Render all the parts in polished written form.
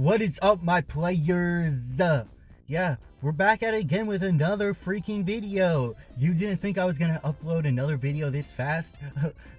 What is up, my players? Yeah, we're back at it again with another freaking video. You didn't think I was gonna upload another video this fast?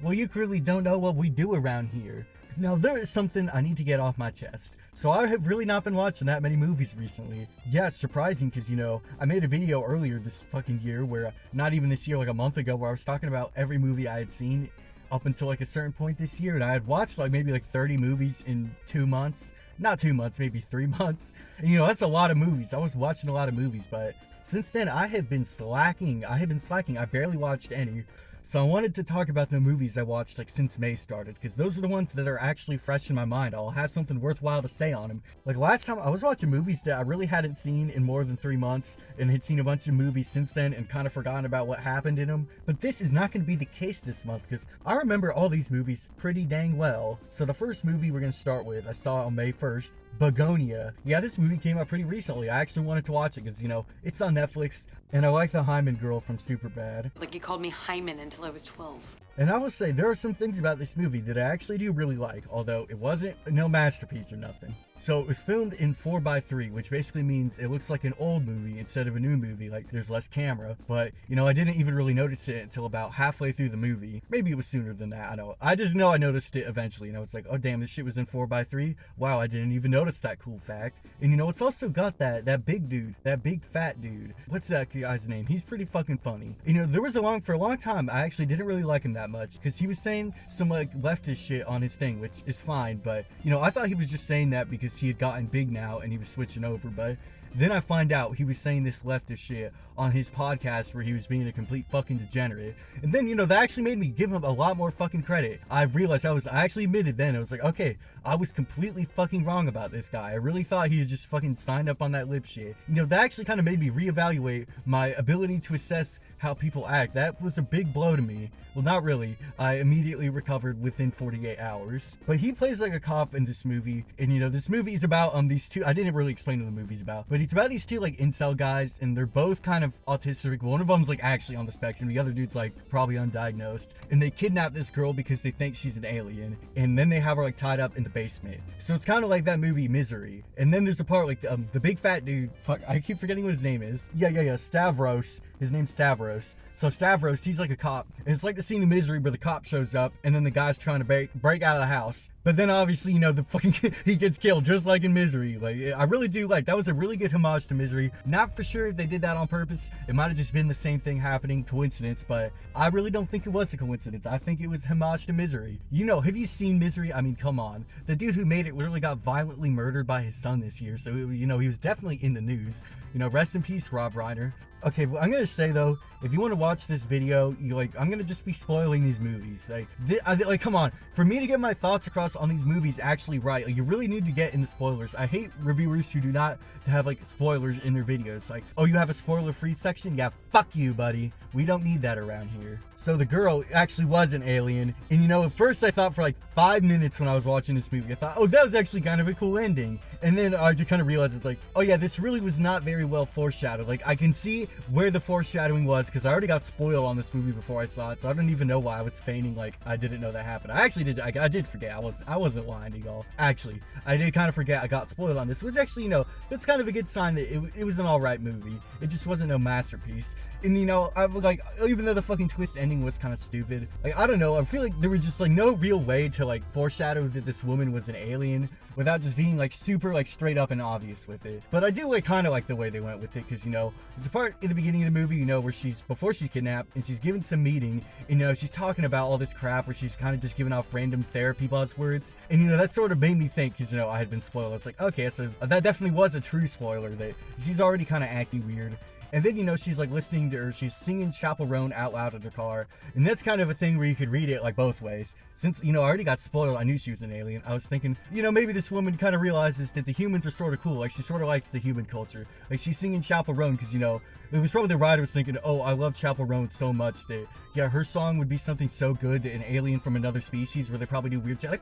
Well, you clearly don't know what we do around here. Now, there is something I need to get off my chest. So I have really not been watching that many movies recently. Yeah, it's surprising because, I made a video earlier this fucking year where, not even this year, like a month ago, where I was talking about every movie I had seen up until like a certain point this year. And I had watched maybe 30 movies in 2 months. Not 2 months, maybe 3 months. And that's a lot of movies. I was watching a lot of movies, but since then I have been slacking. I barely watched any. So I wanted to talk about the movies I watched since May started, because those are the ones that are actually fresh in my mind. I'll have something worthwhile to say on them. Like last time I was watching movies that I really hadn't seen in more than 3 months, and had seen a bunch of movies since then and kind of forgotten about what happened in them. But this is not going to be the case this month, because I remember all these movies pretty dang well. So the first movie we're going to start with, I saw on May 1st, Bugonia. Yeah, this movie came out pretty recently. I actually wanted to watch it because, it's on Netflix, and I like the Hyman girl from Superbad. Like you called me Hyman until I was 12. And I will say, there are some things about this movie that I actually do really like, although it wasn't no masterpiece or nothing. So it was filmed in 4:3, which basically means it looks like an old movie instead of a new movie, like there's less camera. But, I didn't even really notice it until about halfway through the movie. Maybe it was sooner than that, I don't know. I just know I noticed it eventually, and I was like, oh damn, this shit was in 4:3? Wow, I didn't even notice that cool fact. And it's also got that big dude, that big fat dude. What's that guy's name? He's pretty fucking funny. There was for a long time, I actually didn't really like him that much, because he was saying some leftist shit on his thing, which is fine, but I thought he was just saying that because he had gotten big now and he was switching over. But then I find out he was saying this leftist shit on his podcast where he was being a complete fucking degenerate. And then, that actually made me give him a lot more fucking credit. I realized I actually admitted then, I was like, okay, I was completely fucking wrong about this guy. I really thought he had just fucking signed up on that lip shit. That actually kind of made me reevaluate my ability to assess how people act. That was a big blow to me. Well, not really. I immediately recovered within 48 hours. But he plays like a cop in this movie. And this movie is about these two, I didn't really explain what the movie's about, but it's about these two incel guys, and they're both kind of autistic. One of them's actually on the spectrum, the other dude's probably undiagnosed, and they kidnap this girl because they think she's an alien, and then they have her tied up in the basement. So it's kind of like that movie Misery. And then there's a part the big fat dude, fuck, I keep forgetting what his name is. Yeah, Stavros. His name's Stavros. So Stavros, he's like a cop, and it's like the scene in Misery where the cop shows up and then the guy's trying to break out of the house. But then obviously, the fucking he gets killed just like in Misery. I really do that was a really good homage to Misery. Not for sure if they did that on purpose. It might have just been the same thing happening, coincidence, but I really don't think it was a coincidence. I think it was homage to Misery. Have you seen Misery? I mean, come on. The dude who made it literally got violently murdered by his son this year, so he was definitely in the news. Rest in peace, Rob Reiner. Okay, well, I'm gonna say though, if you want to watch this video, I'm gonna just be spoiling these movies. Come on, for me to get my thoughts across on these movies actually right, you really need to get into spoilers. I hate reviewers who do not have spoilers in their videos. Oh, you have a spoiler-free section? Yeah, fuck you, buddy. We don't need that around here. So the girl actually was an alien, and at first I thought for 5 minutes when I was watching this movie, I thought, oh, that was actually kind of a cool ending. And then I just kind of realized it's oh yeah, this really was not very well foreshadowed. I can see where the foreshadowing was, because I already got spoiled on this movie before I saw it, so I don't even know why I was feigning I didn't know that happened. I actually did. I did forget. I wasn't lying to y'all. Actually, I did kind of forget I got spoiled on this. It was actually, that's kind of a good sign that it was an alright movie. It just wasn't no masterpiece. And I even though the fucking twist ending was kind of stupid, I don't know, I feel like there was just no real way to foreshadow that this woman was an alien without just being super straight up and obvious with it. But I do kind of like the way they went with it, because there's a part in the beginning of the movie, where before she's kidnapped and she's given some meeting, and she's talking about all this crap where she's kind of just giving off random therapy buzzwords, and that sort of made me think, because I had been spoiled. I was like, okay, so that definitely was a true spoiler, that she's already kind of acting weird. And then, she's listening to her, she's singing Chaperone out loud in her car. And that's kind of a thing where you could read it both ways. Since, I already got spoiled, I knew she was an alien. I was thinking, maybe this woman kind of realizes that the humans are sort of cool. She sort of likes the human culture. She's singing Chaperone because, it was probably the writer was thinking, oh, I love Chaperone so much that, yeah, her song would be something so good that an alien from another species where they probably do weird shit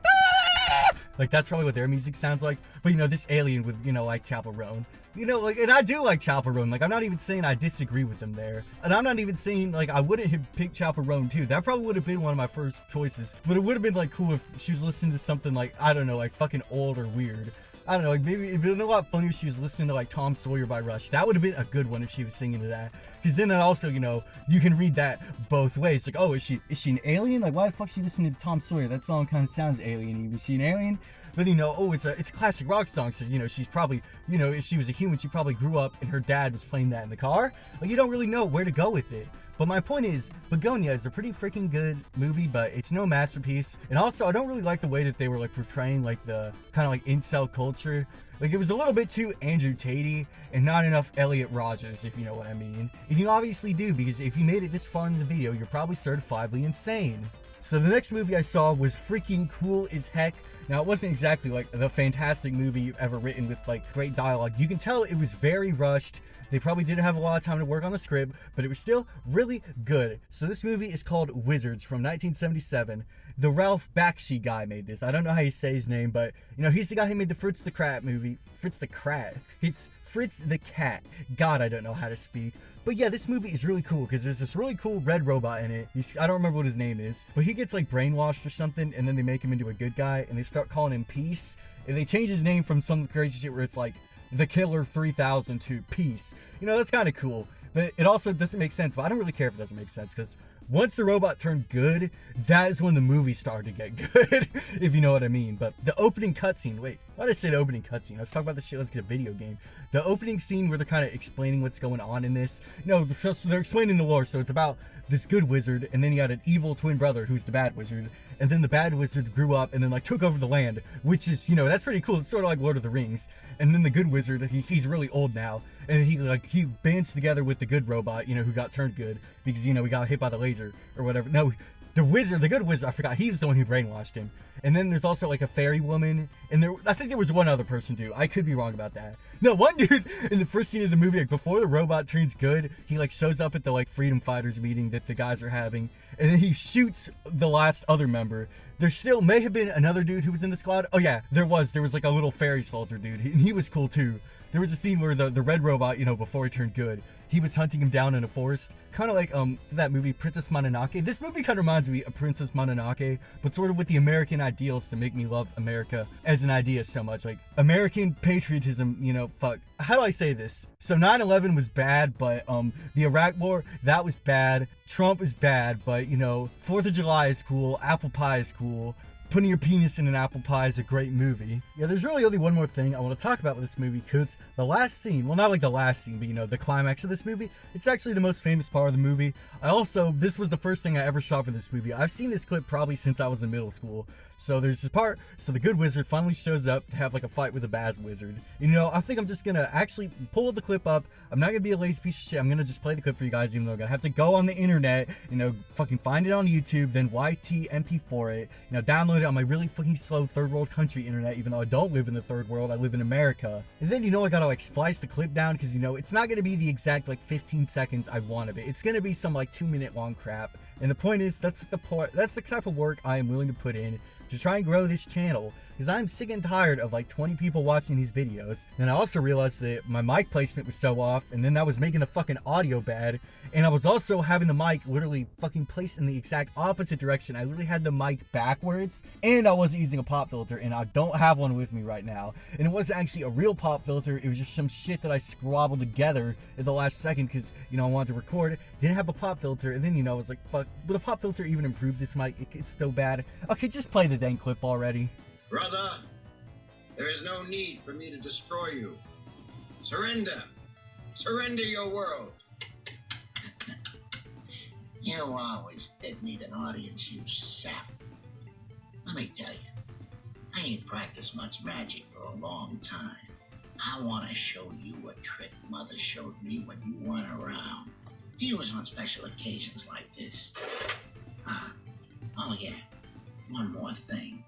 that's probably what their music sounds like. But this alien would, like Chaperone. And I do like Chaperone. I'm not even saying I disagree with them there. And I'm not even saying, I wouldn't have picked Chaperone too. That probably would have been one of my first choices. But it would have been, cool if she was listening to something I don't know, fucking old or weird. I don't know, like maybe it'd been a lot funnier if she was listening to like Tom Sawyer by Rush. That would have been a good one if she was singing to that. Because then also, you know, you can read that both ways. Like, oh, is she an alien? Like, why the fuck is she listening to Tom Sawyer? That song kind of sounds alien-y. Is she an alien? But you know, oh, it's a classic rock song, so you know, she's probably, you know, if she was a human, she probably grew up and her dad was playing that in the car. Like, you don't really know where to go with it. But my point is, Bugonia is a pretty freaking good movie, but it's no masterpiece. And also, I don't really like the way that they were like portraying like the kind of like incel culture. Like, it was a little bit too Andrew Tate and not enough Elliot Rogers, if you know what I mean. And you obviously do, because if you made it this far in the video, you're probably certifiably insane. So the next movie I saw was freaking cool as heck. Now, it wasn't exactly like the fantastic movie you've ever written with like great dialogue. You can tell it was very rushed. They probably didn't have a lot of time to work on the script, but it was still really good. So this movie is called Wizards from 1977. The Ralph Bakshi guy made this. I don't know how you say his name, but you know, he's the guy who made the Fritz the Cat movie. Fritz the Cat. It's Fritz the Cat. God, I don't know how to speak. But yeah, this movie is really cool because there's this really cool red robot in it. I don't remember what his name is, but he gets like brainwashed or something, and then they make him into a good guy, and they start calling him Peace. And they change his name from some crazy shit where it's like the Killer 3000 to Peace. You know, that's kind of cool. But it also doesn't make sense. But I don't really care if it doesn't make sense, because once the robot turned good, that is when the movie started to get good, if you know what I mean. But the opening cutscene, wait, why did I say the opening cutscene? I was talking about this shit, let's get a video game. The opening scene where they're kind of explaining what's going on in this. No, they're explaining the lore, so it's about this good wizard, and then you got an evil twin brother who's the bad wizard. And then the bad wizard grew up and then like took over the land, which is, you know, that's pretty cool. It's sort of like Lord of the Rings. And then the good wizard, he's really old now, and he bands together with the good robot, you know, who got turned good because, you know, he got hit by the laser or whatever. No, the good wizard, I forgot, he was the one who brainwashed him. And then there's also like a fairy woman, and I think there was one other person too. I could be wrong about that. No, one dude in the first scene of the movie, like before the robot turns good, he like shows up at the like freedom fighters meeting that the guys are having, and then he shoots the last other member. There still may have been another dude who was in the squad. Oh yeah, there was like a little fairy soldier dude, and he was cool too. There was a scene where the red robot, you know, before he turned good, he was hunting him down in a forest, kind of like that movie Princess Mononoke. This movie kind of reminds me of Princess Mononoke, but sort of with the American ideals to make me love America as an idea so much, like American patriotism. You know, fuck. How do I say this? So 9/11 was bad, but the Iraq War, that was bad. Trump is bad, but you know, 4th of July is cool. Apple pie is cool. Putting your penis in an apple pie is a great movie. Yeah, there's really only one more thing I want to talk about with this movie, because the last scene, well, not like the last scene, but you know, the climax of this movie, it's actually the most famous part of the movie. This was the first thing I ever saw for this movie. I've seen this clip probably since I was in middle school. So there's this part, so the good wizard finally shows up to have like a fight with the bad wizard. You know, I think I'm just gonna actually pull the clip up. I'm not gonna be a lazy piece of shit. I'm gonna just play the clip for you guys, even though I'm gonna have to go on the internet, you know, fucking find it on YouTube, then YTMP4 it, you know, download it on my really fucking slow third world country internet, even though I don't live in the third world, I live in America. And then, you know, I gotta like splice the clip down, because, you know, it's not gonna be the exact like 15 seconds I want of it. It's gonna be some like 2-minute long crap. And the point is, that's the type of work I am willing to put in to try and grow this channel, because I'm sick and tired of like 20 people watching these videos. And I also realized that my mic placement was so off, and then that was making the fucking audio bad, and I was also having the mic literally fucking placed in the exact opposite direction. I literally had the mic backwards, and I wasn't using a pop filter, and I don't have one with me right now. And it wasn't actually a real pop filter, it was just some shit that I squabbled together at the last second, because, you know, I wanted to record, didn't have a pop filter, and then, you know, I was like, fuck, would a pop filter even improve this mic? It's so bad. Okay, just play the dang clip already. Brother, there is no need for me to destroy you. Surrender. Surrender your world. You always did need an audience, you sap. Let me tell you, I ain't practiced much magic for a long time. I want to show you a trick Mother showed me when you weren't around. She was on special occasions like this. Oh yeah, one more thing.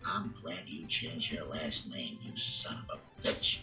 I'm glad you changed your last name, you son of a bitch.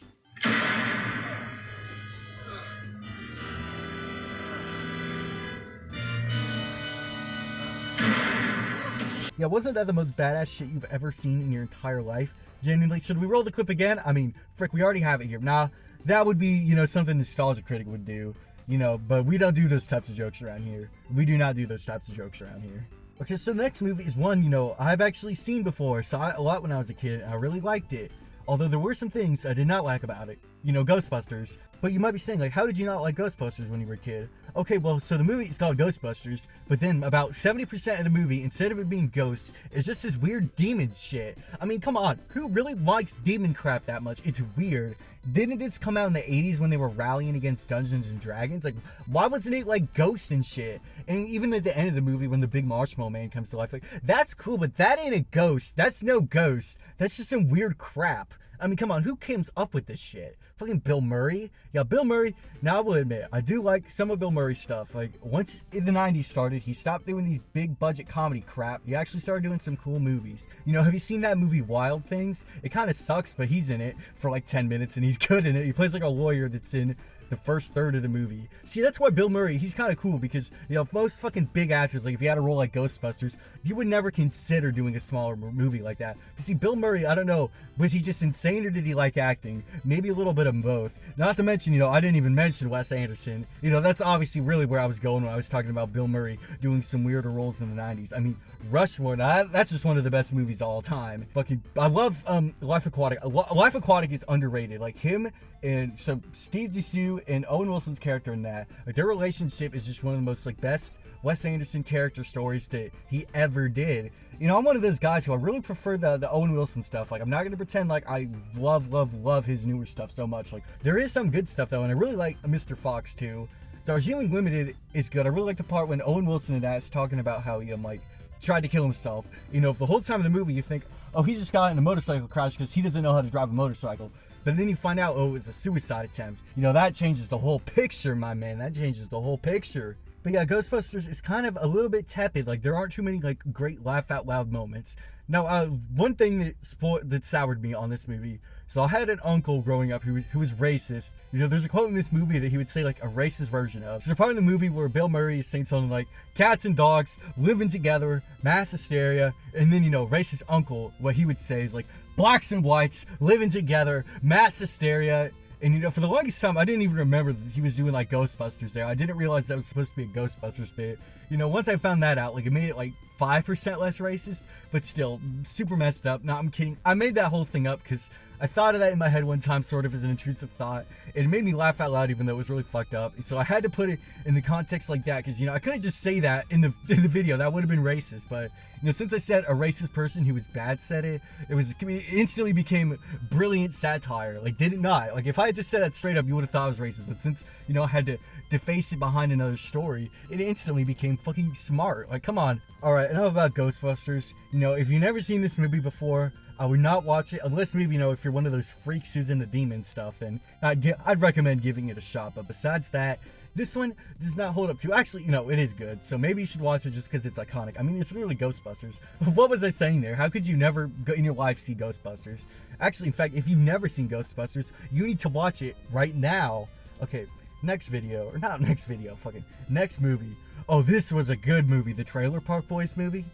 Yeah, wasn't that the most badass shit you've ever seen in your entire life? Genuinely, should we roll the clip again? I mean, frick, we already have it here. Nah, that would be, you know, something Nostalgia Critic would do, you know, but we don't do those types of jokes around here. We do not do those types of jokes around here. Okay, so the next movie is one, you know, I've actually seen before. Saw it a lot when I was a kid, and I really liked it. Although there were some things I did not like about it. You know, Ghostbusters. But you might be saying, like, how did you not like Ghostbusters when you were a kid? Okay, well, so the movie is called Ghostbusters, but then about 70% of the movie, instead of it being ghosts, is just this weird demon shit. I mean, come on, who really likes demon crap that much? It's weird. Didn't this come out in the 80s when they were rallying against Dungeons and Dragons? Like, why wasn't it like ghosts and shit? And even at the end of the movie when the big marshmallow man comes to life, like, that's cool, but that ain't a ghost. That's no ghost. That's just some weird crap. I mean, come on, who comes up with this shit? Fucking Bill Murray? Yeah, Bill Murray, now I will admit, I do like some of Bill Murray's stuff. Like, once in the 90s started, he stopped doing these big budget comedy crap. He actually started doing some cool movies. You know, have you seen that movie Wild Things? It kind of sucks, but he's in it for like 10 minutes and he's good in it. He plays like a lawyer that's in the first third of the movie. See, that's why Bill Murray, he's kind of cool because, you know, most fucking big actors, like if you had a role like Ghostbusters, you would never consider doing a smaller movie like that. But see, Bill Murray, I don't know, was he just insane or did he like acting? Maybe a little bit of both. Not to mention, you know, I didn't even mention Wes Anderson. You know, that's obviously really where I was going when I was talking about Bill Murray doing some weirder roles in the 90s. I mean, Rushmore, that's just one of the best movies of all time. Fucking, I love Life Aquatic. Life Aquatic is underrated. Like him and so Steve Zissou and Owen Wilson's character in that, like their relationship is just one of the most like best Wes Anderson character stories that he ever did. You know, I'm one of those guys who I really prefer the Owen Wilson stuff. Like, I'm not gonna pretend like I love his newer stuff so much. Like, there is some good stuff though, and I really like Mr. Fox too. Darjeeling Limited is good. I really like the part when Owen Wilson and that's talking about how he like tried to kill himself. You know, if the whole time of the movie you think, oh, he just got in a motorcycle crash because he doesn't know how to drive a motorcycle. But then you find out, oh, it was a suicide attempt. You know, that changes the whole picture, my man. That changes the whole picture. But yeah, Ghostbusters is kind of a little bit tepid. Like, there aren't too many, like, great laugh-out-loud moments. Now, one thing that soured me on this movie, so I had an uncle growing up who was racist. You know, there's a quote in this movie that he would say, like, a racist version of. There's a part in the movie where Bill Murray is saying something like, cats and dogs living together, mass hysteria, and then, you know, racist uncle, what he would say is, like, blacks and whites living together, mass hysteria. And you know, for the longest time, I didn't even remember that he was doing like Ghostbusters there. I didn't realize that was supposed to be a Ghostbusters bit. You know, once I found that out, like it made it like 5% less racist, but still super messed up. No, I'm kidding. I made that whole thing up because I thought of that in my head one time, sort of as an intrusive thought. It made me laugh out loud, even though it was really fucked up. So I had to put it in the context like that because, you know, I couldn't just say that in the video. That would have been racist. But, you know, since I said a racist person who was bad said it instantly became brilliant satire. Like, did it not? Like, if I had just said that straight up, you would have thought I was racist. But since, you know, I had to deface it behind another story, it instantly became fucking smart. Like, come on. Alright, enough about Ghostbusters. You know, if you've never seen this movie before, I would not watch it unless maybe, you know, if you're one of those freaks who's into demon stuff, then I'd recommend giving it a shot. But besides that, this one does not hold up to. Actually, you know, it is good. So maybe you should watch it just because it's iconic. I mean, it's literally Ghostbusters. What was I saying there? How could you never in your life see Ghostbusters? Actually, in fact, if you've never seen Ghostbusters, you need to watch it right now. Okay, next video. Or not next video. Fucking next movie. Oh, this was a good movie. The Trailer Park Boys movie.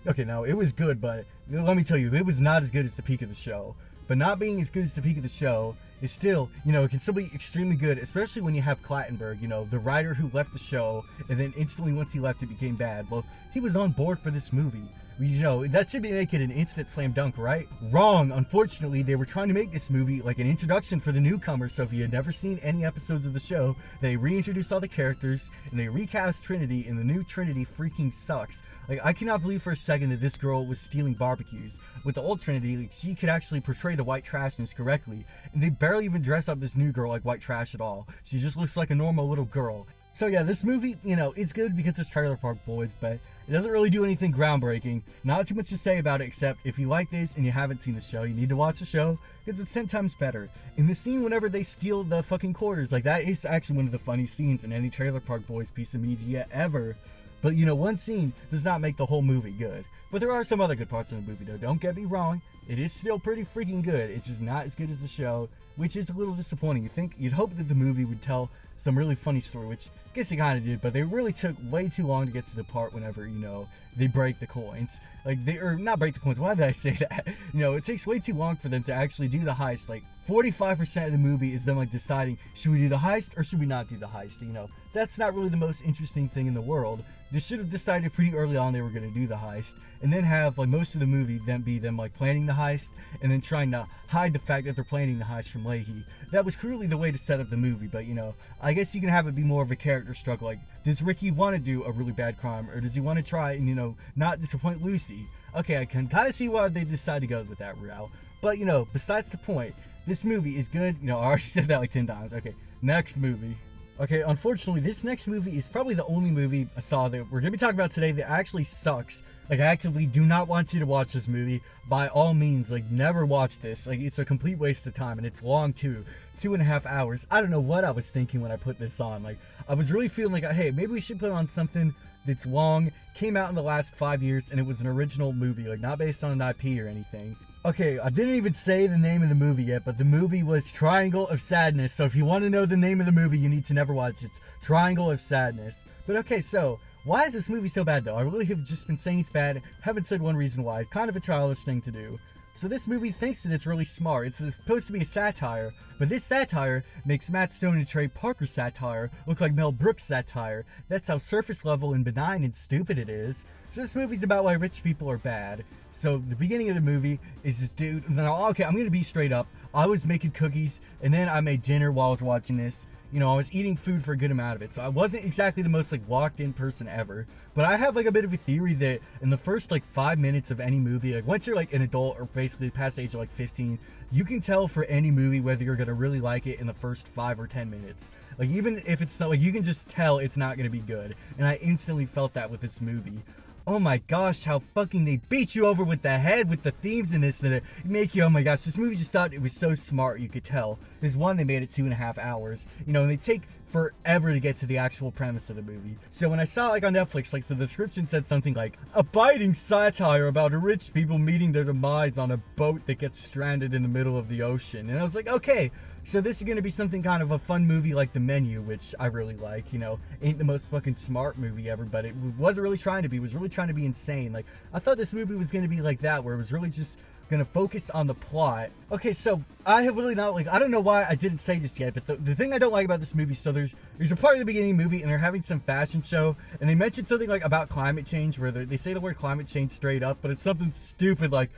Okay, no, it was good, but let me tell you, it was not as good as the peak of the show. But not being as good as the peak of the show is still, you know, it can still be extremely good, especially when you have Clattenburg, you know, the writer who left the show, and then instantly once he left, it became bad. Well, he was on board for this movie. You know, that should make it an instant slam dunk, right? Wrong. Unfortunately, they were trying to make this movie like an introduction for the newcomers, so if you had never seen any episodes of the show, they reintroduced all the characters, and they recast Trinity, and the new Trinity freaking sucks. Like, I cannot believe for a second that this girl was stealing barbecues. With the old Trinity, like, she could actually portray the white trashness correctly, and they barely even dress up this new girl like white trash at all. She just looks like a normal little girl. So yeah, this movie, you know, it's good because it's Trailer Park Boys, but it doesn't really do anything groundbreaking. Not too much to say about it, except if you like this and you haven't seen the show, you need to watch the show because it's 10 times better. In the scene whenever they steal the fucking quarters, like that is actually one of the funny scenes in any Trailer Park Boys piece of media ever. But you know, one scene does not make the whole movie good. But there are some other good parts in the movie though, don't get me wrong. It is still pretty freaking good. It's just not as good as the show, which is a little disappointing. You'd hope that the movie would tell some really funny story, which I guess it kind of did, but they really took way too long to get to the part whenever, you know, they break the coins. Like, or not break the coins, why did I say that? You know, it takes way too long for them to actually do the heist. Like, 45% of the movie is them like deciding, should we do the heist or should we not do the heist? You know, that's not really the most interesting thing in the world. They should have decided pretty early on they were going to do the heist, and then have like most of the movie then be them like planning the heist and then trying to hide the fact that they're planning the heist from Leahy. That was clearly the way to set up the movie, but you know, I guess you can have it be more of a character struggle. Like, does Ricky want to do a really bad crime, or does he want to try and, you know, not disappoint Lucy? Okay, I can kind of see why they decide to go with that route. But, you know, besides the point, this movie is good. You know, I already said that like 10 times. Okay, next movie. Okay, unfortunately, this next movie is probably the only movie I saw that we're going to be talking about today that actually sucks. Like, I actively do not want you to watch this movie. By all means, like, never watch this. Like, it's a complete waste of time, and it's long too. 2.5 hours. I don't know what I was thinking when I put this on. Like, I was really feeling like, hey, maybe we should put on something that's long, came out in the last 5 years, and it was an original movie, like, not based on an IP or anything. Okay, I didn't even say the name of the movie yet, but the movie was Triangle of Sadness. So if you want to know the name of the movie, you need to never watch it. It's Triangle of Sadness. But okay, so why is this movie so bad though? I really have just been saying it's bad, haven't said one reason why. Kind of a childish thing to do. So this movie thinks that it's really smart. It's supposed to be a satire, but this satire makes Matt Stone and Trey Parker's satire look like Mel Brooks' satire. That's how surface level and benign and stupid it is. So this movie's about why rich people are bad. So the beginning of the movie is this dude, and then, okay, I'm gonna be straight up. I was making cookies, and then I made dinner while I was watching this. You know, I was eating food for a good amount of it, so I wasn't exactly the most like locked in person ever. But I have like a bit of a theory that in the first like 5 minutes of any movie, like once you're like an adult or basically past the age of like 15, you can tell for any movie whether you're gonna really like it in the first 5 or 10 minutes. Like even if it's not, like you can just tell it's not gonna be good. And I instantly felt that with this movie. Oh my gosh, how fucking they beat you over with the head with the themes in this that make you, oh my gosh, this movie just thought it was so smart, you could tell. There's one, they made it 2.5 hours, you know, and they take forever to get to the actual premise of the movie. So when I saw it like on Netflix, like the description said something like, a biting satire about rich people meeting their demise on a boat that gets stranded in the middle of the ocean. And I was like, okay, so this is going to be something kind of a fun movie like The Menu, which I really like, you know, ain't the most fucking smart movie ever, but it wasn't really trying to be, it was really trying to be insane. Like, I thought this movie was going to be like that, where it was really just going to focus on the plot. Okay, so I have really not, like, I don't know why I didn't say this yet, but the thing I don't like about this movie, so there's a part of the beginning of the movie, and they're having some fashion show, and they mentioned something like about climate change, where they say the word climate change straight up, but it's something stupid like,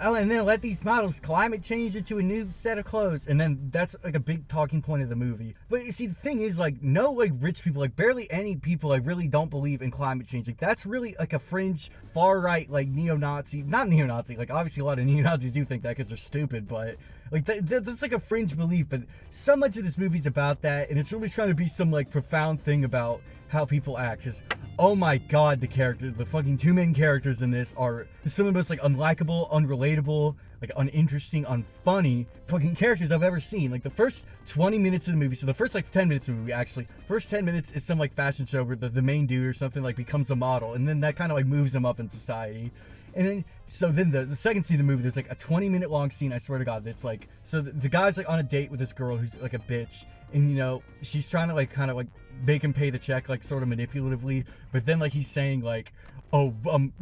oh, and then let these models climate change into a new set of clothes. And then that's like a big talking point of the movie. But you see, the thing is, like, no, like, rich people, like, barely any people, like, really don't believe in climate change. Like, that's really, like, a fringe, far-right, like, neo-Nazi, not neo-Nazi, like, obviously a lot of neo-Nazis do think that because they're stupid, but, like, that's, like, a fringe belief. But so much of this movie's about that, and it's really trying to be some, like, profound thing about how people act. Because, oh my god, the fucking two main characters in this are some of the most, like, unlikable, unrelatable, like, uninteresting, unfunny fucking characters I've ever seen. Like, the first 20 minutes of the movie, so the first, like, 10 minutes of the movie, actually, first 10 minutes is some, like, fashion show where the main dude or something, like, becomes a model, and then that kind of, like, moves him up in society. And then, so then the second scene of the movie, there's, like, a 20-minute long scene, I swear to god, that's, like, so the guy's, like, on a date with this girl who's, like, a bitch, and, you know, she's trying to, like, kind of, like, make him pay the check, like, sort of manipulatively, but then, like, he's saying, like, oh,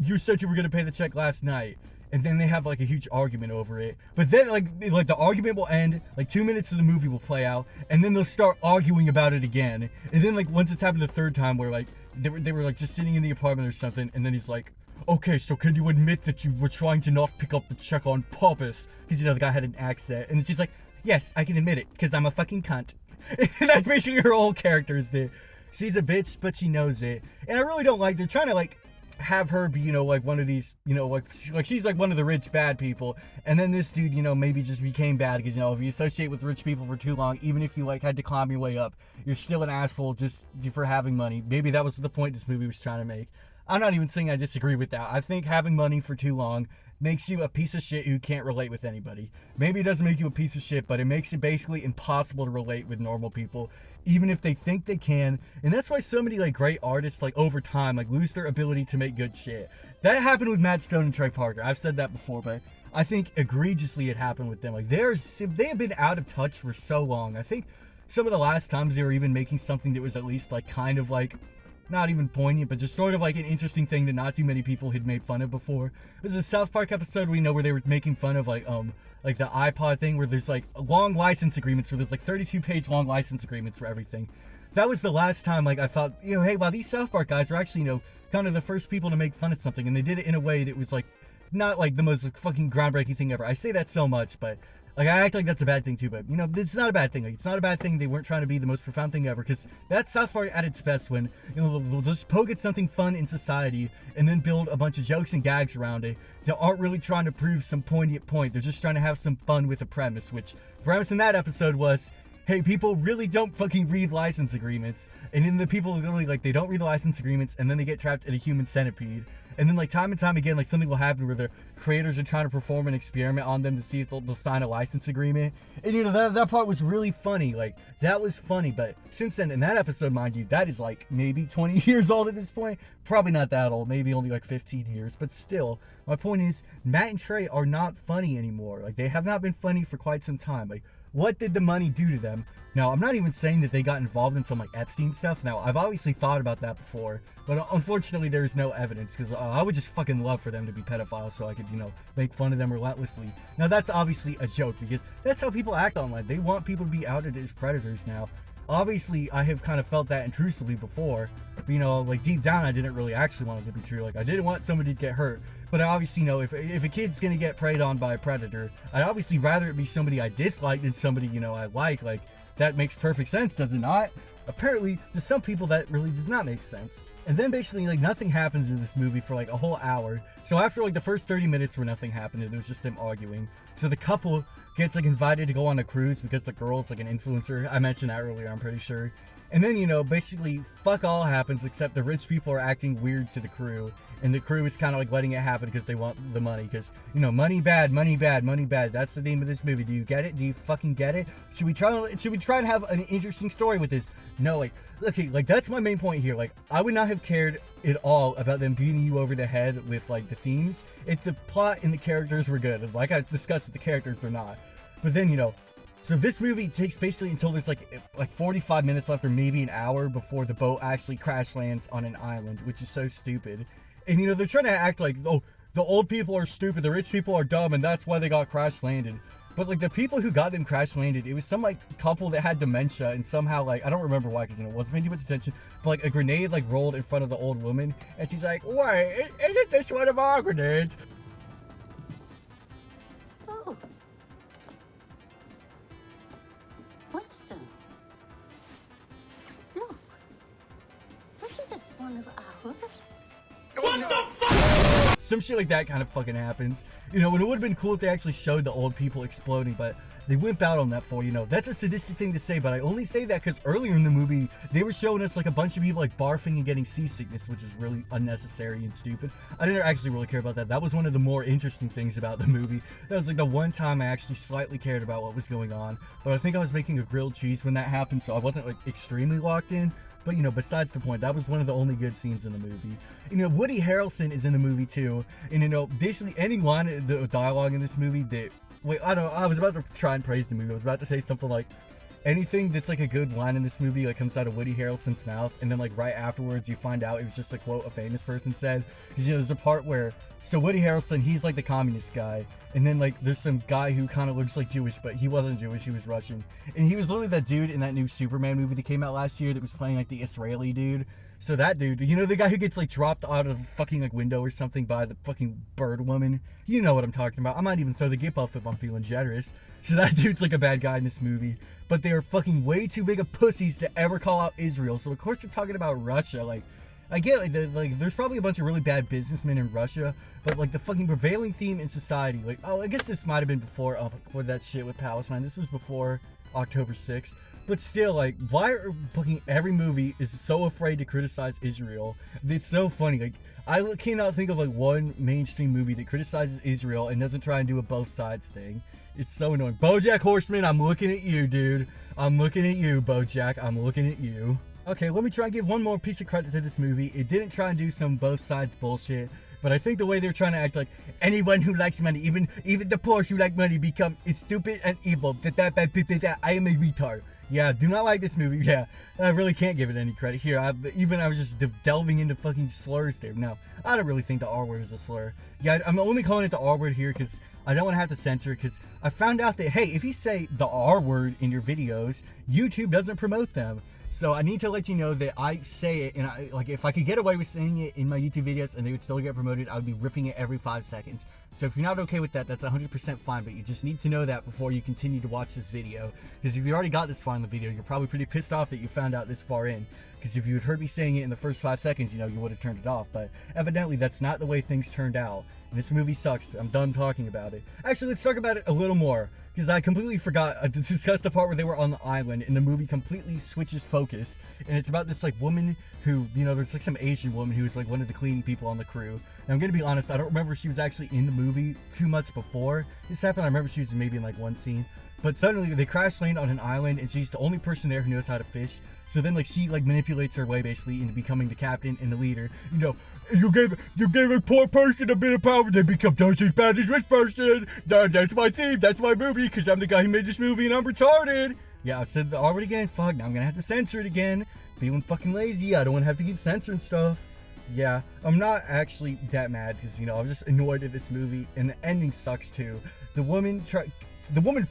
you said you were gonna pay the check last night, and then they have, like, a huge argument over it, but then, like, the argument will end, like, 2 minutes of the movie will play out, and then they'll start arguing about it again, and then, like, once it's happened the third time, where, like, they were, like, just sitting in the apartment or something, and then he's like, okay, so can you admit that you were trying to not pick up the check on purpose? Because, you know, the guy had an accent, and she's like, yes, I can admit it, because I'm a fucking cunt. And that's basically her whole character, is that she's a bitch, but she knows it. And I really don't like, they're trying to, like, have her be, you know, like, one of these, you know, like she's, like, one of the rich bad people. And then this dude, you know, maybe just became bad, because, you know, if you associate with rich people for too long, even if you, like, had to climb your way up, you're still an asshole just for having money. Maybe that was the point this movie was trying to make. I'm not even saying I disagree with that. I think having money for too long makes you a piece of shit who can't relate with anybody. Maybe it doesn't make you a piece of shit, but it makes it basically impossible to relate with normal people, even if they think they can. And that's why so many, like, great artists, like, over time, like, lose their ability to make good shit. That happened with Matt Stone and Trey Parker. I've said that before, but I think egregiously it happened with them. Like, they have been out of touch for so long. I think some of the last times they were even making something that was at least, like, kind of, like, not even poignant, but just sort of like an interesting thing that not too many people had made fun of before. It was a South Park episode where they were making fun of like the iPod thing, where there's like long license agreements, where there's like 32-page long license agreements for everything. That was the last time like I thought, hey, wow, these South Park guys are actually, kind of the first people to make fun of something, and they did it in a way that was like not like the most fucking groundbreaking thing ever. I say that so much, but like I act like that's a bad thing too, but it's not a bad thing. Like, it's not a bad thing. They weren't trying to be the most profound thing ever, because that's South Park at its best, when they'll just poke at something fun in society and then build a bunch of jokes and gags around it that aren't really trying to prove some poignant point. They're just trying to have some fun with a premise, which the premise in that episode was, hey, people really don't fucking read license agreements. And then the people literally, like, they don't read the license agreements, and then they get trapped in a human centipede. And then, like, time and time again, like, something will happen where the creators are trying to perform an experiment on them to see if they'll sign a license agreement. And, that part was really funny. Like, that was funny. But since then, in that episode, mind you, that is, like, maybe 20 years old at this point. Probably not that old. Maybe only, like, 15 years. But still, my point is, Matt and Trey are not funny anymore. Like, they have not been funny for quite some time. Like, what did the money do to them? Now, I'm not even saying that they got involved in some like Epstein stuff. Now, I've obviously thought about that before, but unfortunately there's no evidence, because I would just fucking love for them to be pedophiles so I could, make fun of them relentlessly. Now, that's obviously a joke, because that's how people act online. They want people to be outed as predators now. Obviously, I have kind of felt that intrusively before, but, like deep down, I didn't really actually want it to be true. Like, I didn't want somebody to get hurt. But I obviously know if a kid's gonna get preyed on by a predator, I'd obviously rather it be somebody I dislike than somebody, I like. Like, that makes perfect sense, does it not? Apparently, to some people, that really does not make sense. And then basically, like, nothing happens in this movie for like a whole hour. So after like the first 30 minutes where nothing happened, and it was just them arguing. So the couple gets like invited to go on a cruise because the girl's like an influencer. I mentioned that earlier, I'm pretty sure. And then, basically fuck all happens, except the rich people are acting weird to the crew. And the crew is kind of like letting it happen because they want the money. Because, money bad, money bad, money bad. That's the name of this movie. Do you get it? Do you fucking get it? Should we try and have an interesting story with this? No, like, okay, like, that's my main point here. Like, I would not have cared at all about them beating you over the head with, like, the themes if the plot and the characters were good. And like I discussed with the characters, they're not. But then, so this movie takes basically until there's like 45 minutes left, or maybe an hour, before the boat actually crash lands on an island, which is so stupid. And they're trying to act like, oh, the old people are stupid, the rich people are dumb, and that's why they got crash landed. But like the people who got them crash landed, it was some like couple that had dementia, and somehow, like, I don't remember why, because it wasn't paying too much attention, but like a grenade like rolled in front of the old woman, and she's like, wait, isn't this one of our grenades? Oh. Winston. Look. Isn't this one of ours? Some shit like that kind of fucking happens. And it would have been cool if they actually showed the old people exploding, but they wimp out on that for, that's a sadistic thing to say, but I only say that because earlier in the movie, they were showing us like a bunch of people like barfing and getting seasickness, which is really unnecessary and stupid. I didn't actually really care about that. That was one of the more interesting things about the movie. That was like the one time I actually slightly cared about what was going on, but I think I was making a grilled cheese when that happened, so I wasn't like extremely locked in. But, besides the point, that was one of the only good scenes in the movie. Woody Harrelson is in the movie, too. And, basically any line of the dialogue in this movie that... Wait, I don't know. I was about to try and praise the movie. I was about to say something like, anything that's, like, a good line in this movie, like, comes out of Woody Harrelson's mouth. And then, like, right afterwards, you find out it was just a quote a famous person said. Because, there's a part where... So Woody Harrelson, he's like the communist guy, and then like there's some guy who kind of looks like Jewish, but he wasn't Jewish, he was Russian, and he was literally that dude in that new Superman movie that came out last year that was playing like the Israeli dude. So that dude, the guy who gets like dropped out of a fucking like window or something by the fucking bird woman, you know what I'm talking about. I might even throw the gip off if I'm feeling generous. So that dude's like a bad guy in this movie, but they are fucking way too big of pussies to ever call out Israel. So of course they're talking about Russia. Like, I get like there's probably a bunch of really bad businessmen in Russia, but like the fucking prevailing theme in society, like, oh, I guess this might have been before that shit with Palestine. This was before October 6th, but still, like, why are fucking every movie is so afraid to criticize Israel? It's so funny. Like, I cannot think of like one mainstream movie that criticizes Israel and doesn't try and do a both sides thing. It's so annoying. BoJack Horseman, I'm looking at you, dude. I'm looking at you, BoJack. I'm looking at you. Okay, let me try and give one more piece of credit to this movie. It didn't try and do some both sides bullshit, but I think the way they're trying to act like anyone who likes money, even the poor who like money, become stupid and evil. I am a retard. Yeah, do not like this movie. Yeah, I really can't give it any credit here. I was just delving into fucking slurs there. No, I don't really think the R word is a slur. Yeah, I'm only calling it the R word here because I don't want to have to censor, because I found out that, hey, if you say the R word in your videos, YouTube doesn't promote them. So I need to let you know that I say it, and if I could get away with saying it in my YouTube videos and they would still get promoted, I would be ripping it every 5 seconds. So if you're not okay with that, that's 100% fine, but you just need to know that before you continue to watch this video. Because if you already got this far in the video, you're probably pretty pissed off that you found out this far in. Because if you had heard me saying it in the first 5 seconds, you would have turned it off. But evidently, that's not the way things turned out. And this movie sucks. I'm done talking about it. Actually, let's talk about it a little more, because I completely forgot to discuss the part where they were on the island and the movie completely switches focus, and it's about this woman who, there's some Asian woman who's one of the cleaning people on the crew. And I'm gonna be honest, I don't remember if she was actually in the movie too much before this happened. I remember she was maybe in one scene, but suddenly they crash land on an island and she's the only person there who knows how to fish. So then she manipulates her way basically into becoming the captain and the leader. You gave a poor person a bit of power, they become just as bad as rich person. That's my theme, that's my movie, because I'm the guy who made this movie and I'm retarded. Yeah, I said the R word again, fuck, now I'm gonna have to censor it again. Feeling fucking lazy, I don't wanna have to keep censoring stuff. Yeah, I'm not actually that mad, because, I was just annoyed at this movie, and the ending sucks too. The woman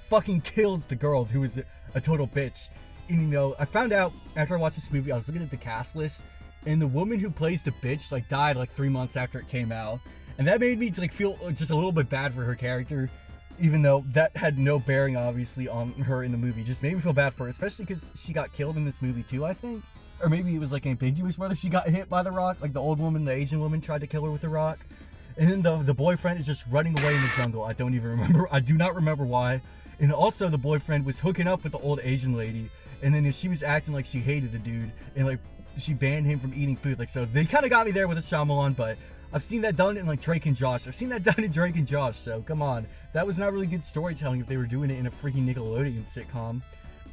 fucking kills the girl who is a total bitch. And, I found out after I watched this movie, I was looking at the cast list, and the woman who plays the bitch died 3 months after it came out, and that made me feel just a little bit bad for her character, even though that had no bearing obviously on her in the movie. Just made me feel bad for her, especially because she got killed in this movie too, I think. Or maybe it was ambiguous whether she got hit by the rock, the old woman, the Asian woman tried to kill her with the rock, and then the boyfriend is just running away in the jungle. I don't even remember. I do not remember why. And also the boyfriend was hooking up with the old Asian lady, and then she was acting like she hated the dude, and she banned him from eating food. So they kind of got me there with a Shyamalan, but I've seen that done in Drake and Josh. So come on. That was not really good storytelling if they were doing it in a freaking Nickelodeon sitcom.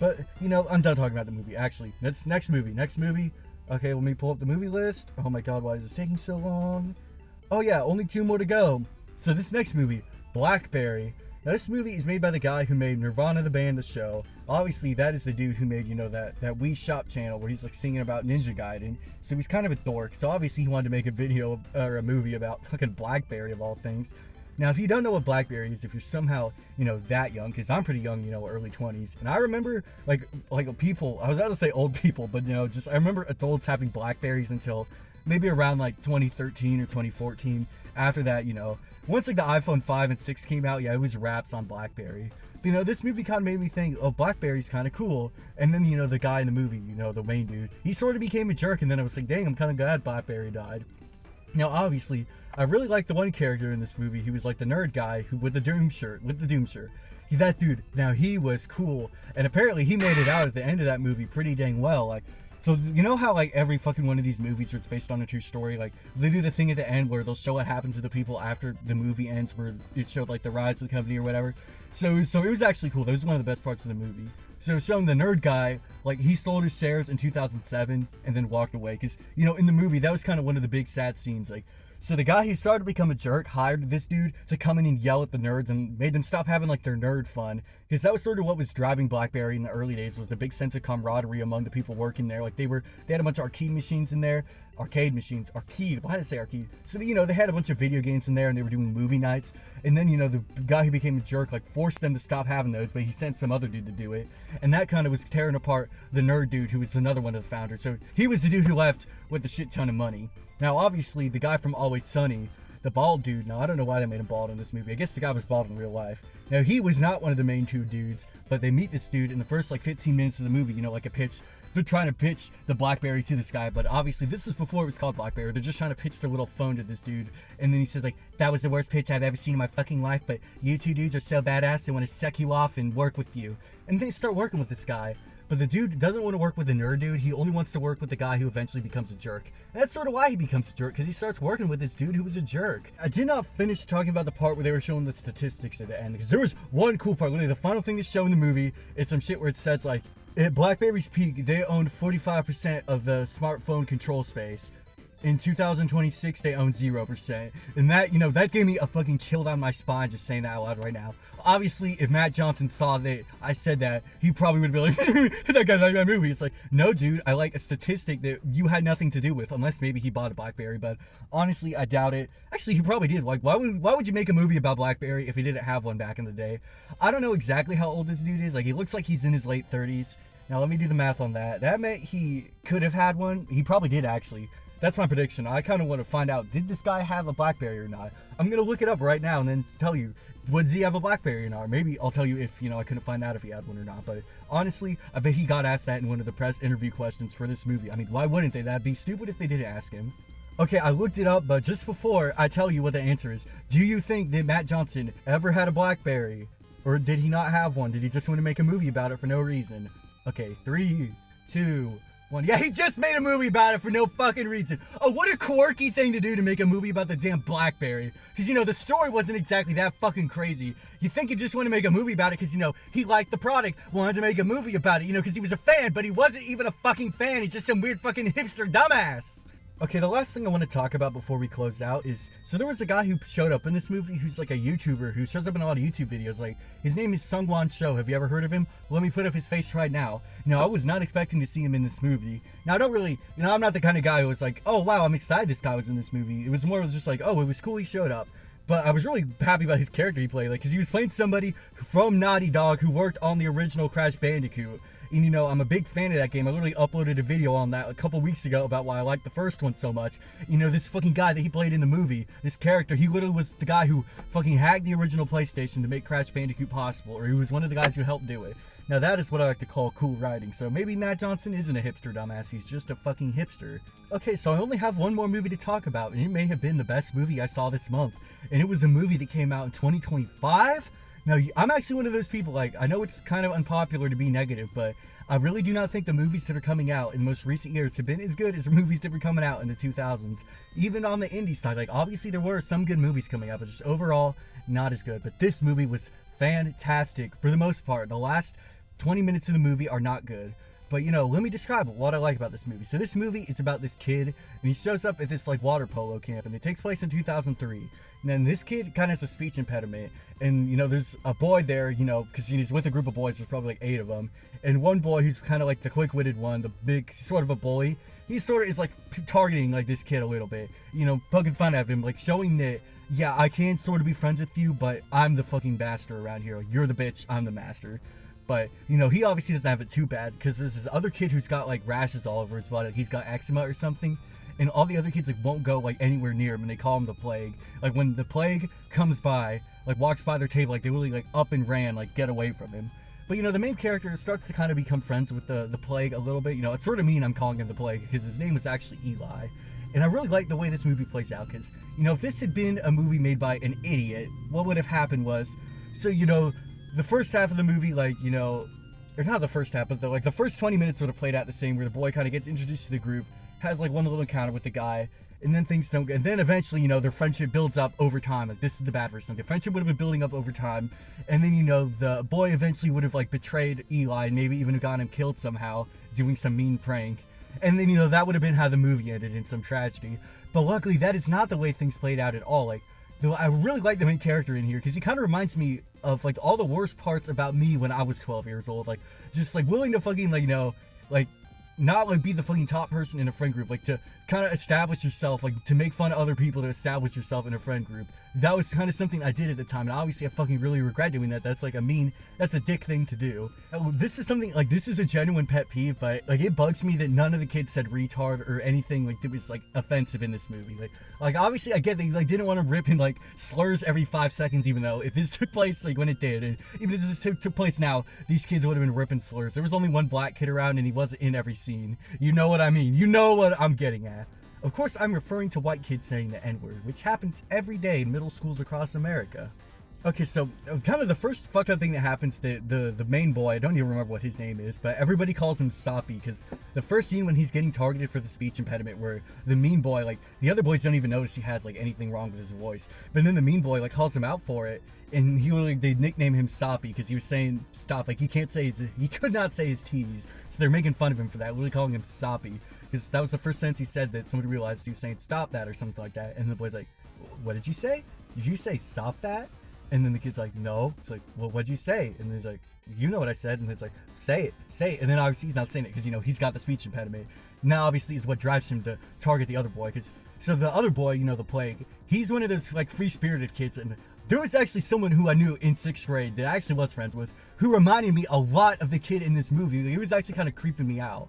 But, I'm done talking about the movie. Actually, that's next movie. Okay, let me pull up the movie list. Oh my god, why is this taking so long? Oh yeah, only 2 more to go. So this next movie, BlackBerry. Now this movie is made by the guy who made Nirvana the band, the show. Obviously that is the dude who made, that We Shop channel where he's singing about Ninja Gaiden. So he's kind of a dork. So obviously he wanted to make a video or a movie about fucking BlackBerry of all things. Now if you don't know what BlackBerry is, if you're somehow, that young, because I'm pretty young, early 20s. And I remember people, I was about to say old people, but I remember adults having BlackBerries until maybe around 2013 or 2014. After that, once the iPhone 5 and 6 came out, yeah, it was raps on BlackBerry. But, this movie kind of made me think, oh, BlackBerry's kind of cool. And then, the guy in the movie, the main dude, he sort of became a jerk. And then I was like, dang, I'm kind of glad BlackBerry died. Now, obviously, I really liked the one character in this movie. He was the nerd guy who with the Doom shirt. That dude, now he was cool. And apparently he made it out at the end of that movie pretty dang well. So how every fucking one of these movies where it's based on a true story, they do the thing at the end where they'll show what happens to the people after the movie ends, where it showed the rise of the company or whatever. So it was actually cool. That was one of the best parts of the movie. So showing the nerd guy, he sold his shares in 2007 and then walked away. Because, in the movie, that was kind of one of the big sad scenes. So the guy who started to become a jerk hired this dude to come in and yell at the nerds and made them stop having their nerd fun. Because that was sort of what was driving BlackBerry in the early days, was the big sense of camaraderie among the people working there. They had a bunch of arcade machines in there. Why did I say arcade? So they had a bunch of video games in there and they were doing movie nights. And then the guy who became a jerk forced them to stop having those, but he sent some other dude to do it. And that kind of was tearing apart the nerd dude who was another one of the founders. So he was the dude who left with a shit ton of money. Now, obviously, the guy from Always Sunny, the bald dude, now I don't know why they made him bald in this movie. I guess the guy was bald in real life. Now, he was not one of the main 2 dudes, but they meet this dude in the first 15 minutes of the movie, a pitch. They're trying to pitch the BlackBerry to this guy, but obviously this is before it was called BlackBerry. They're just trying to pitch their little phone to this dude. And then he says that was the worst pitch I've ever seen in my fucking life, but you 2 dudes are so badass, they want to suck you off and work with you. And they start working with this guy. But the dude doesn't want to work with the nerd dude. He only wants to work with the guy who eventually becomes a jerk. And that's sort of why he becomes a jerk, because he starts working with this dude who was a jerk. I did not finish talking about the part where they were showing the statistics at the end, because there was one cool part. Literally, the final thing to show in the movie, it's some shit where it says, at BlackBerry's peak, they owned 45% of the smartphone control space. In 2026, they own 0%. And that, that gave me a fucking chill down my spine just saying that out loud right now. Obviously, if Matt Johnson saw that I said that, he probably would be like, that guy liked that movie. It's like, no, dude, I like a statistic that you had nothing to do with, unless maybe he bought a BlackBerry. But honestly, I doubt it. Actually, he probably did. Like, why would you make a movie about BlackBerry if he didn't have one back in the day? I don't know exactly how old this dude is. Like, he looks like he's in his late 30s. Now, let me do the math on that. That meant he could have had one. He probably did, actually. That's my prediction. I kind of want to find out, did this guy have a BlackBerry or not? I'm going to look it up right now and then tell you, does he have a BlackBerry or not? Or maybe I'll tell you if, I couldn't find out if he had one or not. But honestly, I bet he got asked that in one of the press interview questions for this movie. I mean, why wouldn't they? That'd be stupid if they didn't ask him. Okay, I looked it up, but just before I tell you what the answer is, do you think that Matt Johnson ever had a BlackBerry? Or did he not have one? Did he just want to make a movie about it for no reason? Okay, 3, 2, 1. Yeah, he just made a movie about it for no fucking reason. Oh, what a quirky thing to do to make a movie about the damn BlackBerry. Because, the story wasn't exactly that fucking crazy. You think he just wanted to make a movie about it because, he liked the product, wanted to make a movie about it, because he was a fan, but he wasn't even a fucking fan. He's just some weird fucking hipster dumbass. Okay, the last thing I want to talk about before we close out is, so there was a guy who showed up in this movie who's like a YouTuber who shows up in a lot of YouTube videos. Like, his name is Sungwon Cho. Have you ever heard of him? Let me put up his face right now. I was not expecting to see him in this movie. Now, I don't really, I'm not the kind of guy who was like, oh, wow, I'm excited this guy was in this movie. It was more just like, oh, it was cool he showed up. But I was really happy about his character he played, like, because he was playing somebody from Naughty Dog who worked on the original Crash Bandicoot. And I'm a big fan of that game. I literally uploaded a video on that a couple weeks ago about why I liked the first one so much. This fucking guy that he played in the movie, this character, he literally was the guy who fucking hacked the original PlayStation to make Crash Bandicoot possible, or he was one of the guys who helped do it. Now that is what I like to call cool writing. So maybe Matt Johnson isn't a hipster dumbass, he's just a fucking hipster. Okay, so I only have one more movie to talk about, and it may have been the best movie I saw this month. And it was a movie that came out in 2025? Now, I'm actually one of those people, like, I know it's kind of unpopular to be negative, but I really do not think the movies that are coming out in the most recent years have been as good as the movies that were coming out in the 2000s. Even on the indie side, like, obviously there were some good movies coming out, but just overall, not as good. But this movie was fantastic for the most part. The last 20 minutes of the movie are not good. But, let me describe what I like about this movie. So this movie is about this kid, and he shows up at this, like, water polo camp, and it takes place in 2003. And then this kid kind of has a speech impediment, and, there's a boy there, because he's with a group of boys, there's probably like 8 of them. And one boy who's kind of like the quick-witted one, the big, sort of a bully, he sort of is, like, targeting, like, this kid a little bit. Poking fun at him, like, showing that, yeah, I can sort of be friends with you, but I'm the fucking master around here. Like, you're the bitch, I'm the master. But, he obviously doesn't have it too bad, because there's this other kid who's got, like, rashes all over his body. He's got eczema or something, and all the other kids, like, won't go, like, anywhere near him, and they call him the Plague. Like, when the Plague comes by, like, walks by their table, like, they really, like, up and ran, like, get away from him. But, the main character starts to kind of become friends with the Plague a little bit. It's sort of mean I'm calling him the Plague, because his name is actually Eli. And I really like the way this movie plays out, because, if this had been a movie made by an idiot, what would have happened was, so, the first half of the movie, like, or not the first half, but the first 20 minutes would have played out the same, where the boy kind of gets introduced to the group, has like one little encounter with the guy, and then things don't, and then eventually, their friendship builds up over time. Like, this is the bad version. The friendship would have been building up over time, and then, the boy eventually would have, like, betrayed Eli, and maybe even gotten him killed somehow, doing some mean prank. And then, that would have been how the movie ended, in some tragedy. But luckily, that is not the way things played out at all. Like, though I really like the main character in here, because he kind of reminds me of, like, all the worst parts about me when I was 12 years old. Like, just, like, willing to fucking, like, like, not, like, be the fucking top person in a friend group. Like, to kind of establish yourself, like, to make fun of other people to establish yourself in a friend group. That was kind of something I did at the time, and obviously I fucking really regret doing that. That's, like, that's a dick thing to do. This is something, like, this is a genuine pet peeve, but, like, it bugs me that none of the kids said retard or anything, like, that was, like, offensive in this movie. Like, obviously I get they, like, didn't want to rip in, like, slurs every 5 seconds, even though if this took place, like, when it did, and even if this took place now, these kids would have been ripping slurs. There was only one black kid around, and he wasn't in every scene. You know what I mean? You know what I'm getting at. Of course, I'm referring to white kids saying the N-word, which happens every day in middle schools across America. Okay, so kind of the first fucked up thing that happens to the main boy, I don't even remember what his name is, but everybody calls him Soppy, because the first scene when he's getting targeted for the speech impediment, where the mean boy, like, the other boys don't even notice he has, like, anything wrong with his voice, but then the mean boy, like, calls him out for it, and they nickname him Soppy, because he was saying stop, like, he could not say his T's, so they're making fun of him for that, literally calling him Soppy. because that was the first sentence he said that somebody realized he was saying stop that or something like that. And the boy's like, what did you say? Did you say stop that? And then the kid's like, no. It's like, well, what'd you say? And he's like, you know what I said. And it's like, say it. And then obviously he's not saying it because, you know, he's got the speech impediment. Now obviously is what drives him to target the other boy. So the other boy, you know, the Plague, he's one of those like free-spirited kids. And there was actually someone who I knew in 6th grade that I actually was friends with who reminded me a lot of the kid in this movie. He was actually kind of creeping me out.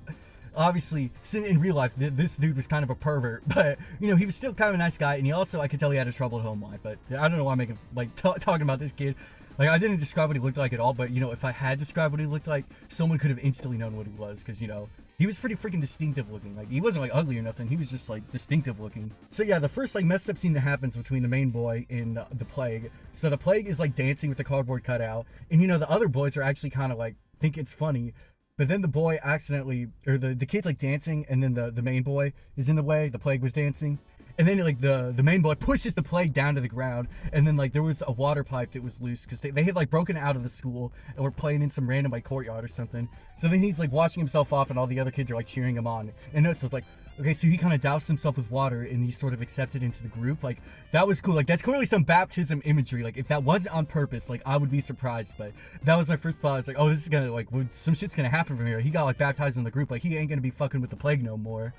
Obviously, in real life, this dude was kind of a pervert, but, you know, he was still kind of a nice guy, and he also, I could tell he had a troubled home life, but I don't know why I'm making, like, talking about this kid. Like, I didn't describe what he looked like at all, but, you know, if I had described what he looked like, someone could have instantly known what he was, because, you know, he was pretty freaking distinctive looking. Like, he wasn't, like, ugly or nothing, he was just, like, distinctive looking. So, yeah, the first, like, messed up scene that happens between the main boy and the Plague. So, the Plague is, like, dancing with the cardboard cutout, and, you know, the other boys are actually kind of, like, think it's funny. But then the boy accidentally, or the kid's like dancing, and then the main boy is in the way. The Plague was dancing. And then like the main boy pushes the Plague down to the ground. And then like there was a water pipe that was loose because they had like broken out of the school and were playing in some random like courtyard or something. So then he's like washing himself off and all the other kids are like cheering him on. And so it's like, okay, so he kind of doused himself with water and he sort of accepted into the group. Like, that was cool. Like, that's clearly some baptism imagery. Like, if that wasn't on purpose, like, I would be surprised. But that was my first thought. I was like, oh, this is gonna, like, some shit's gonna happen from here. He got, like, baptized in the group. Like, he ain't gonna be fucking with the Plague no more.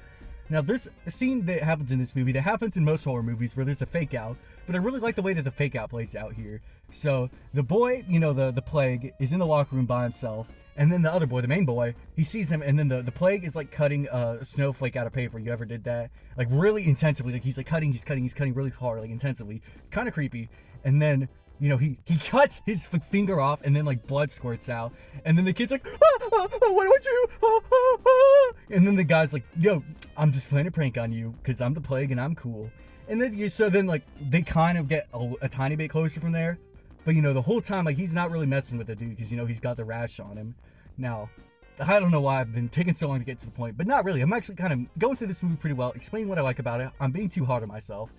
Now, there's a scene that happens in this movie that happens in most horror movies where there's a fake out. But I really like the way that the fake out plays out here. So, the boy, you know, the Plague, is in the locker room by himself. And then the other boy, the main boy, he sees him, and then the Plague is like cutting a snowflake out of paper. You ever did that? Like really intensively. Like he's cutting really hard, like intensively. Kind of creepy. And then, you know, he cuts his finger off, and then like blood squirts out. And then the kid's like, what do I do? And then the guy's like, yo, I'm just playing a prank on you because I'm the Plague and I'm cool. And then so then like they kind of get a tiny bit closer from there. But, you know, the whole time, like, he's not really messing with the dude because, you know, he's got the rash on him. Now, I don't know why I've been taking so long to get to the point, but not really. I'm actually kind of going through this movie pretty well, explaining what I like about it. I'm being too hard on myself.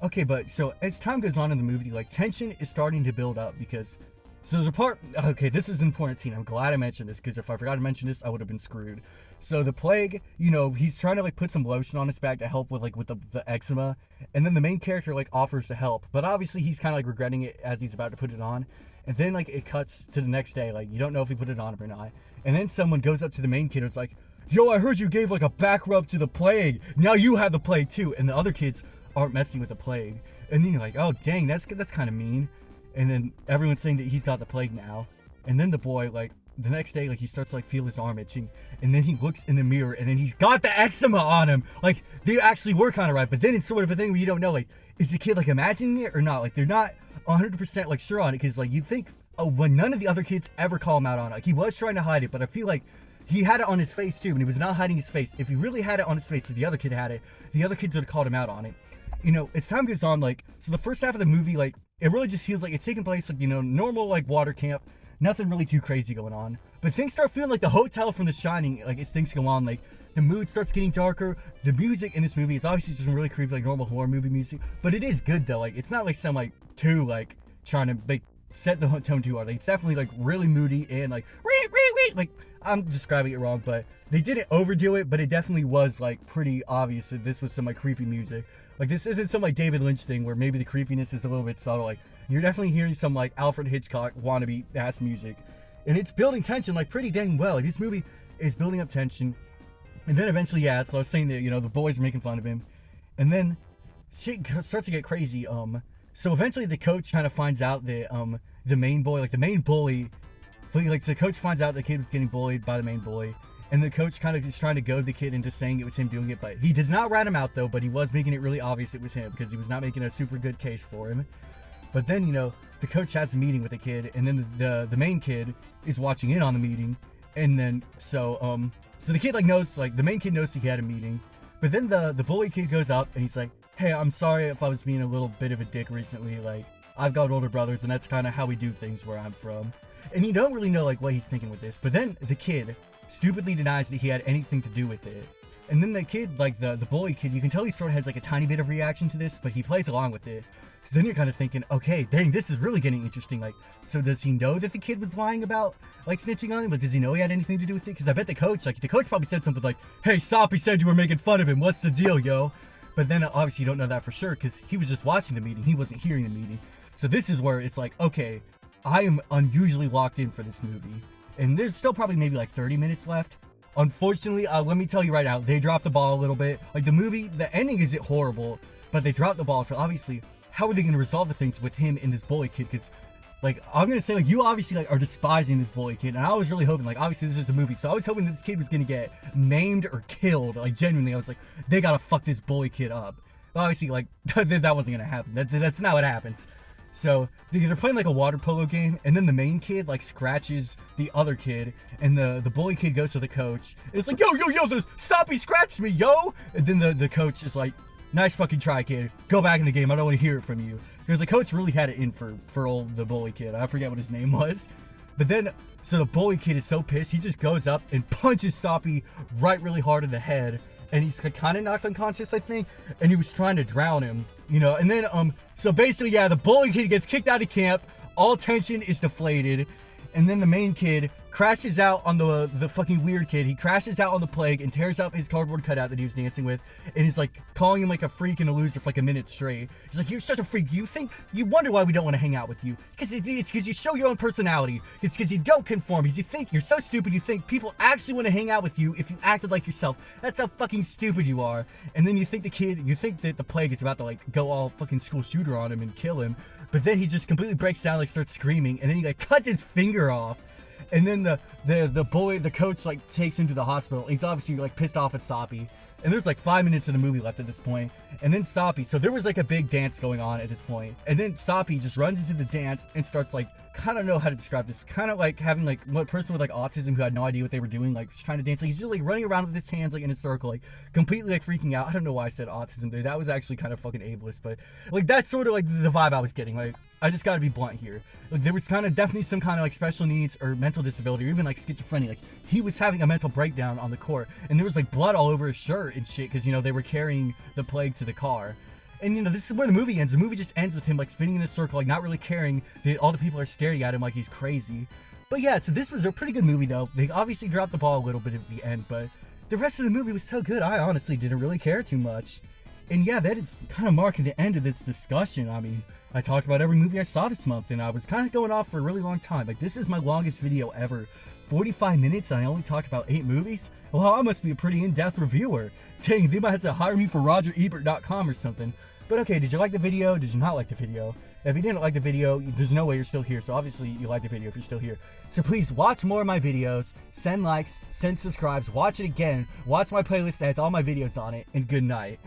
Okay, but so as time goes on in the movie, like, tension is starting to build up because... So there's a part... Okay, this is an important scene. I'm glad I mentioned this because if I forgot to mention this, I would have been screwed. So the Plague, you know, he's trying to, like, put some lotion on his back to help with, like, with the eczema. And then the main character, like, offers to help. But obviously he's kind of, like, regretting it as he's about to put it on. And then, like, it cuts to the next day. Like, you don't know if he put it on or not. And then someone goes up to the main kid and is like, yo, I heard you gave, like, a back rub to the Plague. Now you have the Plague, too. And the other kids aren't messing with the Plague. And then you're like, oh, dang, that's kind of mean. And then everyone's saying that he's got the Plague now. And then the boy, like, the next day, like, he starts to, like, feel his arm itching. And then he looks in the mirror, and then he's got the eczema on him. Like, they actually were kind of right. But then it's sort of a thing where you don't know, like, is the kid, like, imagining it or not? Like, they're not 100%, like, sure on it. Because, like, you'd think, oh, when none of the other kids ever call him out on it. Like, he was trying to hide it, but I feel like he had it on his face, too. And he was not hiding his face. If he really had it on his face, if the other kid had it, the other kids would have called him out on it. You know, as time goes on, like, so the first half of the movie, like, it really just feels like it's taking place, like, you know, normal, like, water camp. Nothing really too crazy going on. But things start feeling like the hotel from The Shining, like, as things go on. Like, the mood starts getting darker. The music in this movie, it's obviously just really creepy, like, normal horror movie music. But it is good, though. Like, it's not, like, some, like, too, like, trying to, like, set the tone too hard. Like, it's definitely, like, really moody and, like, like, I'm describing it wrong, but they didn't overdo it, but it definitely was, like, pretty obvious that this was some, like, creepy music. Like, this isn't some, like, David Lynch thing where maybe the creepiness is a little bit subtle. Like, you're definitely hearing some, like, Alfred Hitchcock wannabe-ass music. And it's building tension, like, pretty dang well. Like, this movie is building up tension. And then eventually, yeah, so I was saying that, you know, the boys are making fun of him. And then shit starts to get crazy. So eventually the coach kind of finds out that, the main boy, like, the main bully, like, the coach finds out the kid was getting bullied by the main boy. And the coach kind of is trying to goad the kid into saying it was him doing it. But he does not rat him out, though, but he was making it really obvious it was him because he was not making a super good case for him. But then, you know, the coach has a meeting with the kid, and then the main kid is watching in on the meeting. And then, so the kid, like, knows, like, the main kid knows he had a meeting. But then the bully kid goes up, and he's like, hey, I'm sorry if I was being a little bit of a dick recently. Like, I've got older brothers, and that's kind of how we do things where I'm from. And you don't really know, like, what he's thinking with this. But then the kid stupidly denies that he had anything to do with it. And then the kid, like, the bully kid, you can tell he sort of has, like, a tiny bit of reaction to this, but he plays along with it. Because then you're kind of thinking, okay, dang, this is really getting interesting. Like, so does he know that the kid was lying about, like, snitching on him? But does he know he had anything to do with it? Because I bet the coach probably said something like, hey, Soppy said you were making fun of him. What's the deal, yo? But then obviously you don't know that for sure because he was just watching the meeting. He wasn't hearing the meeting. So this is where it's like, okay, I am unusually locked in for this movie. And there's still probably maybe like 30 minutes left. Unfortunately, let me tell you right now, they dropped the ball a little bit. Like the movie, the ending isn't horrible, but they dropped the ball. So obviously, how are they going to resolve the things with him and this bully kid? Because, like, I'm going to say, like, you obviously, like, are despising this bully kid. And I was really hoping, like, obviously this is a movie. So I was hoping that this kid was going to get maimed or killed. Like, genuinely, I was like, they got to fuck this bully kid up. But obviously, like, that wasn't going to happen. That's not what happens. So they're playing like a water polo game, and then the main kid like scratches the other kid, and the bully kid goes to the coach, and it's like, yo, the Soppy scratched me, yo! And then the coach is like, nice fucking try, kid. Go back in the game. I don't want to hear it from you. Because the coach really had it in for the bully kid. I forget what his name was. But then, so the bully kid is so pissed, he just goes up and punches Soppy right really hard in the head. And he's kind of knocked unconscious, I think. And he was trying to drown him, you know. And then, so basically, yeah, the bully kid gets kicked out of camp. All tension is deflated. And then the main kid crashes out on the fucking weird kid. He crashes out on the plague and tears up his cardboard cutout that he was dancing with. And he's like calling him like a freak and a loser for like a minute straight. He's like, you're such a freak. You wonder why we don't want to hang out with you. Because it's because you show your own personality. It's because you don't conform. Because you think you're so stupid. You think people actually want to hang out with you if you acted like yourself. That's how fucking stupid you are. And then you think that the plague is about to like go all fucking school shooter on him and kill him. But then he just completely breaks down, like starts screaming, and then he like cuts his finger off. And then the coach like takes him to the hospital. He's obviously like pissed off at Soppy. And there's like 5 minutes of the movie left at this point. And then Soppy, so there was like a big dance going on at this point. And then Soppy just runs into the dance and starts like, I don't know how to describe this. Kind of like having like one person with like autism who had no idea what they were doing, like just trying to dance. Like he's just like running around with his hands like in a circle, like completely like freaking out. I don't know why I said autism there. That was actually kind of fucking ableist, but like that's sort of like the vibe I was getting. Like I just gotta be blunt here. Like there was kind of definitely some kind of like special needs or mental disability or even like schizophrenia. Like he was having a mental breakdown on the court and there was like blood all over his shirt and shit because, you know, they were carrying the plague to the car. And, you know, this is where the movie ends. The movie just ends with him, like, spinning in a circle, like, not really caring. All the people are staring at him like he's crazy. But, yeah, so this was a pretty good movie, though. They obviously dropped the ball a little bit at the end, but the rest of the movie was so good, I honestly didn't really care too much. And, yeah, that is kind of marking the end of this discussion. I mean, I talked about every movie I saw this month, and I was kind of going off for a really long time. Like, this is my longest video ever. 45 minutes, and I only talked about 8 movies? Well, I must be a pretty in-depth reviewer. Dang, they might have to hire me for RogerEbert.com or something. But okay, did you like the video? Did you not like the video? If you didn't like the video, there's no way you're still here. So obviously you like the video if you're still here. So please watch more of my videos, send likes, send subscribes, watch it again, watch my playlist that has all my videos on it, and good night.